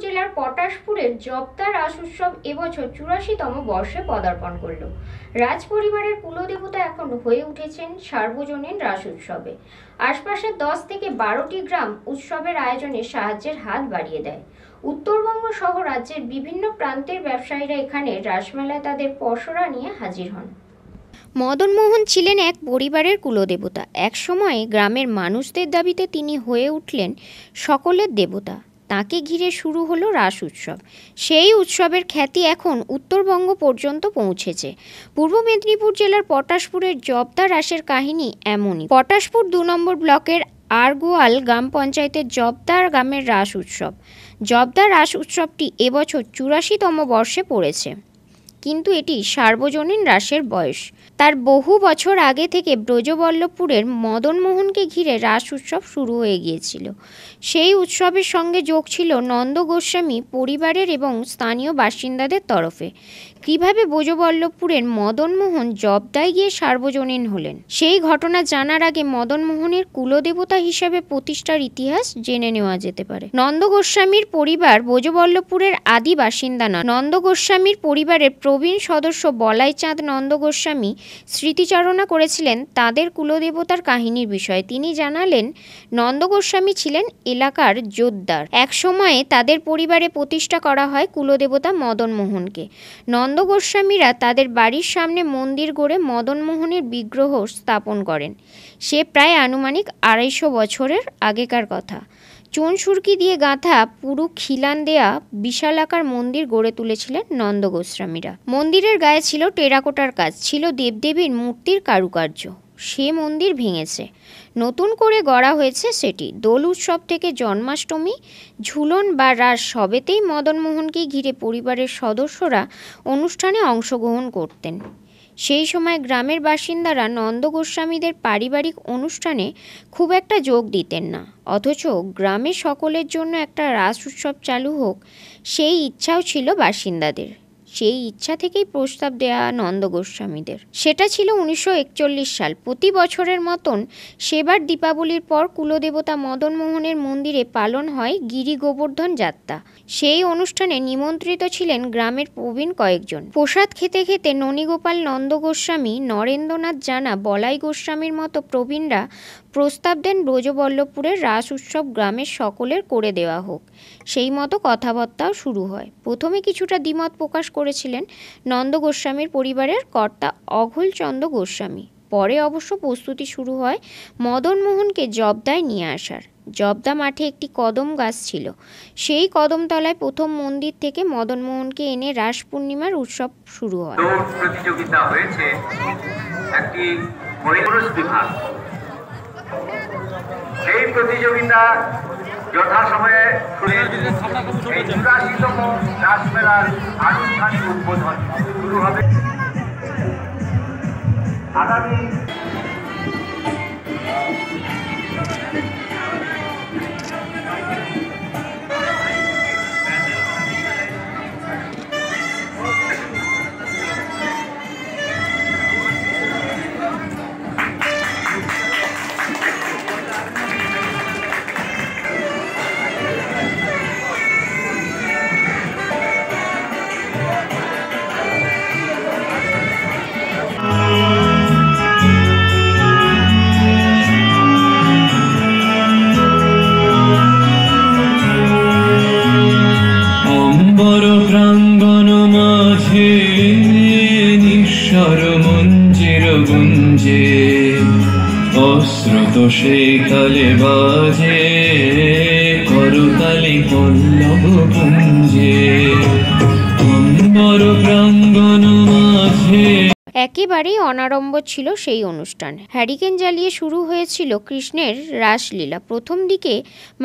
জেলার পটাশপুরের জবদা রাস উৎসব এবছর ৮৪তম বর্ষে পদার্পণ করল। রাজ পরিবারের কুলদেবতা এখন হয়ে উঠেছেন সার্বজনীন রাস উৎসবে। আশপাশের ১০ থেকে ১২টি গ্রাম উৎসবের আয়োজনে সাহায্যের হাত বাড়িয়ে দেয়। উত্তরবঙ্গ সহ রাজ্যের বিভিন্ন প্রান্তের ব্যবসায়ীরা এখানে রাসমেলায় তাদের পসরা নিয়ে হাজির হন। মদন মোহন ছিলেন এক পরিবারের কুলদেবতা। এক সময়ে গ্রামের মানুষদের দাবিতে তিনি হয়ে উঠলেন সকলের দেবতা। তাকে ঘিরে শুরু হলো রাস উৎসব। সেই উৎসবের খ্যাতি এখন উত্তরবঙ্গ পর্যন্ত পৌঁছেছে। পূর্ব মেদিনীপুর জেলার পটাশপুরের জবদা রাসের কাহিনী এমনই। পটাশপুর ২ নম্বর ব্লকের আরগোয়াল গ্রাম পঞ্চায়েতের জবদা গ্রামের রাস উৎসব। জবদা রাস উৎসবটি এবছর ৮৪তম বর্ষে পড়েছে, কিন্তু এটি সার্বজনীন রাসের বয়স। তার বহু বছর আগে থেকে ব্রজবল্লভপুরের মদন মোহনকে ঘিরে রাস উৎসব শুরু হয়ে গিয়েছিল। সেই উৎসবের সঙ্গে যোগ ছিল নন্দ গোস্বামী পরিবারের এবং স্থানীয় বাসিন্দাদের তরফে। কিভাবে ব্রজবল্লভপুরের মদন মোহন জবদায় গিয়ে সার্বজনীন হলেন, সেই ঘটনা জানার আগে মদন মোহনের কুলদেবতা হিসাবে প্রতিষ্ঠার ইতিহাস জেনে নেওয়া যেতে পারে। নন্দ গোস্বামীর পরিবার ব্রজবল্লভপুরের আদি বাসিন্দা নয়। নন্দ গোস্বামীর পরিবারের প্রবীণ সদস্য বলাই চাঁদ নন্দ গোস্বামী স্মৃতিচারণা করেছিলেন তাদের কুলদেবতার কাহিনীর বিষয়ে। তিনি জানালেন, নন্দ গোস্বামী ছিলেন এলাকার জোদ্দার। এক সময়ে তাদের পরিবারে প্রতিষ্ঠা করা হয় কুলদেবতা মদন মোহনকে। নন্দ গোস্বামীরা তাদের বাড়ির সামনে মন্দির গড়ে মদন মোহনের বিগ্রহ স্থাপন করেন। সে প্রায় আনুমানিক ২৫০ বছরের আগেকার কথা। চুন সুরকি দিয়ে গাঁথা পুরু খিলান দেয়া বিশালাকার মন্দির গড়ে তুলেছিলেন নন্দ গোস্বামীরা। মন্দিরের গায়ে ছিল টেরাকোটার কাজ, ছিল দেবদেবীর মূর্তির কারুকার্য। সে মন্দির ভেঙেছে, নতুন করে গড়া হয়েছে সেটি। দোল উৎসব থেকে জন্মাষ্টমী, ঝুলন বা রাস সবেতেই মদন মোহনকে ঘিরে পরিবারের সদস্যরা অনুষ্ঠানে অংশগ্রহণ করতেন। সেই সময় গ্রামের বাসিন্দারা নন্দ গোস্বামীদের পারিবারিক অনুষ্ঠানে খুব একটা যোগ দিতেন না, অথচ গ্রামে সকলের জন্য একটা রাস উৎসব চালু হোক, সেই ইচ্ছাও ছিল বাসিন্দাদের। সেই ইচ্ছা থেকেই প্রস্তাব দেয়া নন্দ গোস্বামীদের। সেটা ছিল ১৯৪১ সাল। প্রতি বছরের মতন সেবার দীপাবলির পর কুলদেবতা মদন মোহনের মন্দিরে পালন হয় গিরি গোবর্ধন যাত্রা। সেই অনুষ্ঠানে নিমন্ত্রিত ছিলেন গ্রামের প্রবীণ কয়েকজন। প্রসাদ খেতে খেতে ননীগোপাল নন্দ গোস্বামী, নরেন্দ্রনাথ জানা, বলাই গোস্বামীর মতো প্রবীণরা প্রস্তাব দেন ব্রজবল্লভপুরের রাস উৎসব গ্রামের সকলের করে দেওয়া হোক। সেই মতো কথাবার্তাও শুরু হয়। প্রথমে কিছুটা দ্বিমত প্রকাশ করেছিলেন নন্দ গোস্বামীর পরিবারের কর্তা অঘোলচন্দ্র গোস্বামী। পরে অবশ্য প্রস্তুতি শুরু হয় মদন মোহনকে জবদায় নিয়ে আসার। জবদা মাঠে একটি কদম গাছ ছিল। সেই কদমতলায় প্রথম মন্দির থেকে মদন মোহনকে এনে রাস পূর্ণিমার উৎসব শুরু হয়। প্রতিযোগিতা হয়েছে একটি বিভাগ। সেই প্রতিযোগিতা যথাসময়ে এই ৮৪তম রাসমেলার আনুষ্ঠানিক উদ্বোধন শুরু হবে আগামী অস্রত সেই তালে বাজে করতালি পল্লব পুঞ্জে অম্বর প্রাঙ্গণ মাঝে। একেবারেই অনাড়ম্বর ছিল সেই অনুষ্ঠান। হ্যারিকেন জ্বালিয়ে শুরু হয়েছিল কৃষ্ণের রাসলীলা। প্রথম দিকে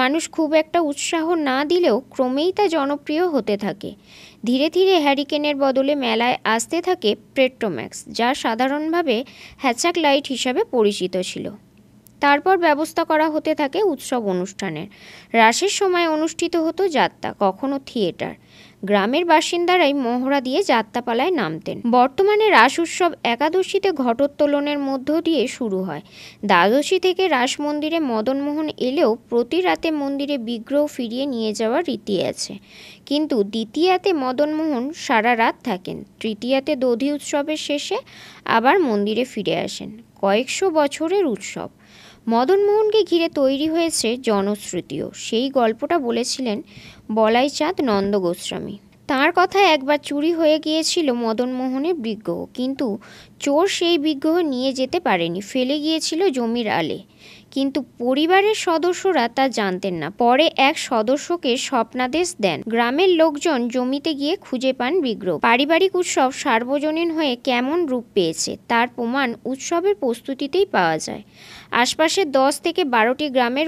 মানুষ খুব একটা উৎসাহ না দিলেও ক্রমেই তা জনপ্রিয় হতে থাকে। ধীরে ধীরে হ্যারিকেনের বদলে মেলায় আসতে থাকে পেট্রোম্যাক্স, যা সাধারণভাবে হ্যাচাক লাইট হিসাবে পরিচিত ছিল। তারপর ব্যবস্থা করা হতে থাকে উৎসব অনুষ্ঠানের। রাসের সময় অনুষ্ঠিত হতো যাত্রা, কখনো থিয়েটার। গ্রামের বাসিন্দারাই মহড়া দিয়ে যাত্রাপালায় নামতেন। বর্তমানে রাস উৎসব একাদশীতে ঘটোত্তোলনের মধ্য দিয়ে শুরু হয়। দ্বাদশী থেকে রাস মন্দিরে মদনমোহন এলেও প্রতি রাতে মন্দিরে বিগ্রহ ফিরিয়ে নিয়ে যাওয়ার রীতি আছে, কিন্তু দ্বিতীয়াতে মদনমোহন সারা রাত থাকেন। তৃতীয়াতে দধি উৎসবের শেষে আবার মন্দিরে ফিরে আসেন। কয়েকশো বছরের উৎসব। মদনমোহনকে ঘিরে তৈরি হয়েছে জনশ্রুতিও। সেই গল্পটা বলেছিলেন বলাইচাঁদ নন্দ গোস্বামী। তাঁর কথায় একবার চুরি হয়ে গিয়েছিল মদনমোহনের বিগ্রহ, কিন্তু চোর সেই বিগ্রহ নিয়ে যেতে পারেনি, ফেলে গিয়েছিল জমির আলে। কিন্তু পরিবারের সদস্যরা তা জানতেন না। পরে এক সদস্যকে স্বপ্নাদেশ দেন। গ্রামের লোকজন জমিতে গিয়ে খুঁজে পান বিগ্রহ। পারিবারিক উৎসব সার্বজনীন হয়ে কেমন রূপ পেয়েছে তার প্রমাণ উৎসবের প্রস্তুতিতেই পাওয়া যায়। আশপাশের 10 থেকে 12টি গ্রামের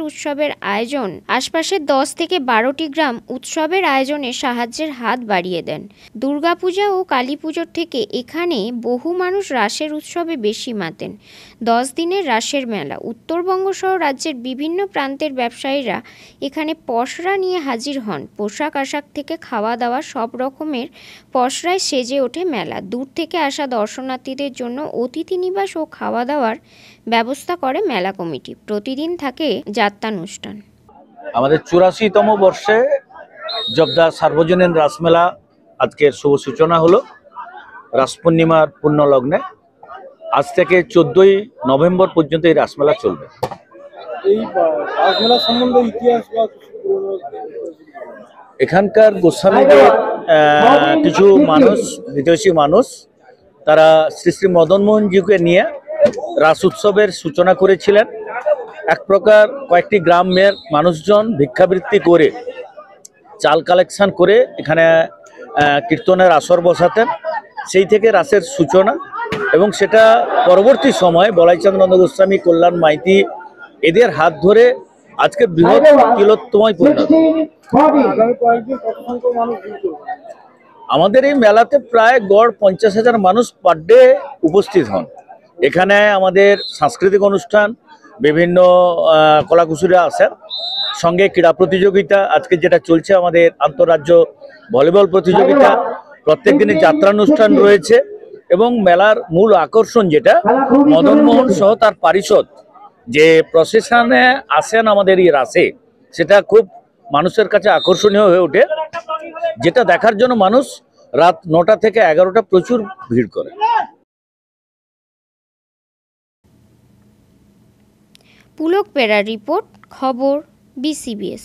উৎসবের আয়োজনে সাহায্যের হাত বাড়িয়ে দেন। দুর্গাপূজা ও কালী পুজোর থেকে এখানে বহু মানুষ রাসের উৎসবে বেশি মাতেন। 10 দিনের রাসের মেলা। উত্তরবঙ্গ সহ রাজ্যের বিভিন্ন প্রান্তের ব্যবসায়ীরা এখানে পসরা নিয়ে হাজির হন। পোশাক আশাক থেকে খাওয়া দাওয়া সব রকমের পসরায় সেজে ওঠে মেলা। দূর থেকে আসা দর্শনার্থীদের জন্য অতিথি নিবাস ও খাওয়া দাওয়ার ব্যবস্থা করে মেলা কমিটি। প্রতিদিন থাকে যাত্রানুষ্ঠান। আমাদের 84তম বর্ষে জবদা সার্বজনীন রাসমেলা আজকের শুভ সূচনা হলো রাস পূর্ণিমার পূর্ণ লগ্নে। আজ থেকে 14ই নভেম্বর পর্যন্ত এই রাসমেলা চলবে। এই রাসমেলা সম্বন্ধে ইতিহাস বা এখানকার গোস্বামীদের কিছু মানুষ, বিদেশি মানুষ, তারা শ্রী শ্রী মদনমোহনজিকে নিয়ে রাস উৎসবের সূচনা করেছিলেন। এক প্রকার কয়েকটি গ্রামের মানুষজন ভিক্ষাবৃত্তি করে চাল কালেকশন করে এখানে কীর্তনের আসর বসাতেন। সেই থেকে রাসের সূচনা, এবং সেটা পরবর্তী সময় বলাইচাঁদ নন্দ গোস্বামী, কল্যাণ মাইতি এদের হাত ধরে আজকে বৃহৎ তিলোত্তমায় পরিণত। আগামী কয়েকদিন কত সংখ্যক মানুষ যুক্ত হবে? আমাদের এই মেলাতে প্রায় গড় 50,000 মানুষ পার ডে উপস্থিত হন। এখানে আমাদের সাংস্কৃতিক অনুষ্ঠান, বিভিন্ন কলাকুশলীরা আসেন, সঙ্গে ক্রীড়া প্রতিযোগিতা, আজকে যেটা চলছে আমাদের আন্তঃরাজ্য ভলিবল প্রতিযোগিতা, প্রত্যেক দিনের যাত্রানুষ্ঠান রয়েছে, এবং মেলার মূল আকর্ষণ যেটা মদনমোহন সহ তার পারিষদ যে প্রসেশনে আসেন আমাদের এই রাসে, সেটা খুব মানুষের কাছে আকর্ষণীয় হয়ে ওঠে, যেটা দেখার জন্য মানুষ রাত 9টা থেকে 11টা প্রচুর ভিড় করে। পুলক পেরার রিপোর্ট, খবর BCBS।